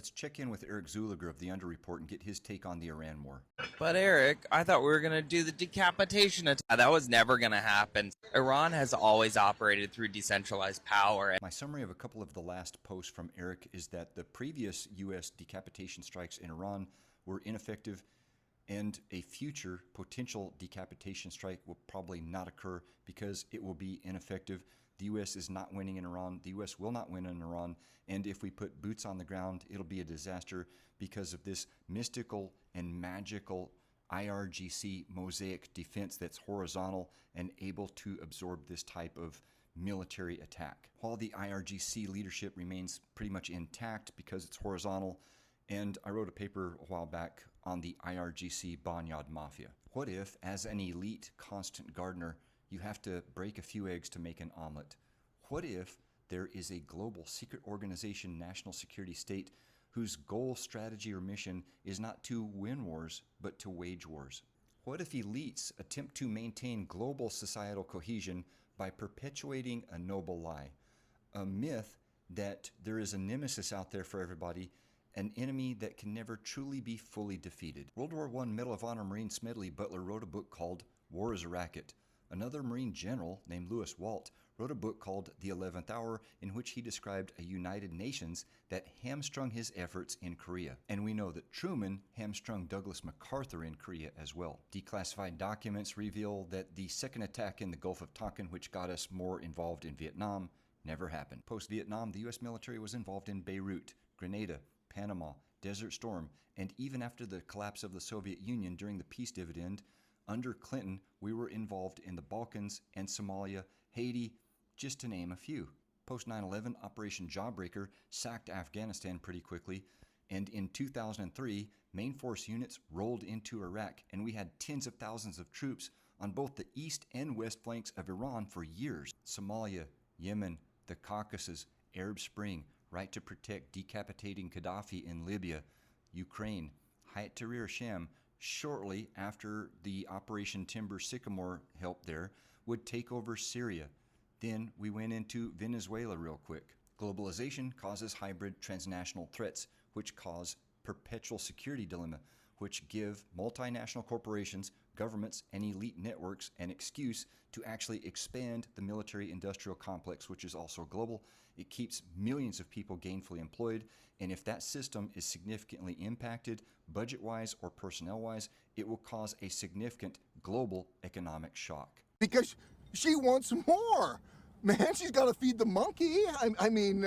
Let's check in with Eric Zuliger of the Under Report and get his take on the Iran war. But Eric, I thought we were going to do the decapitation attack. That was never going to happen. Iran has always operated through decentralized power. My summary of a couple of the last posts from Eric is that the previous U.S. decapitation strikes in Iran were ineffective, and a future potential decapitation strike will probably not occur because it will be ineffective. The U.S. is not winning in Iran. The U.S. will not win in Iran. And if we put boots on the ground, it'll be a disaster because of this mystical and magical IRGC mosaic defense that's horizontal and able to absorb this type of military attack. While the IRGC leadership remains pretty much intact because it's horizontal, and I wrote a paper a while back on the IRGC Bonnyard Mafia. What if, as an elite constant gardener, you have to break a few eggs to make an omelet? What if there is a global secret organization, national security state, whose goal, strategy, or mission is not to win wars, but to wage wars? What if elites attempt to maintain global societal cohesion by perpetuating a noble lie, a myth that there is a nemesis out there for everybody, an enemy that can never truly be fully defeated? World War I Medal of Honor Marine Smedley Butler wrote a book called War is a Racket. Another Marine general named Lewis Walt wrote a book called The 11th Hour, in which he described a United Nations that hamstrung his efforts in Korea. And we know that Truman hamstrung Douglas MacArthur in Korea as well. Declassified documents reveal that the second attack in the Gulf of Tonkin, which got us more involved in Vietnam, never happened. Post-Vietnam, the U.S. military was involved in Beirut, Grenada, Panama, Desert Storm, and even after the collapse of the Soviet Union during the peace dividend, under Clinton, we were involved in the Balkans and Somalia, Haiti, just to name a few. Post 9/11, Operation Jawbreaker sacked Afghanistan pretty quickly, and in 2003, main force units rolled into Iraq, and we had tens of thousands of troops on both the east and west flanks of Iran for years. Somalia, Yemen, the Caucasus, Arab Spring, right to protect decapitating Gaddafi in Libya, Ukraine, Hayat Tahrir Shem, shortly after the Operation Timber Sycamore help there, would take over Syria. Then we went into Venezuela real quick. Globalization causes hybrid transnational threats, which cause perpetual security dilemma, which give multinational corporations, governments, and elite networks an excuse to actually expand the military-industrial complex, which is also global. It keeps millions of people gainfully employed, and if that system is significantly impacted, budget-wise or personnel-wise, it will cause a significant global economic shock. Because she wants more. Man, she's got to feed the monkey. I mean,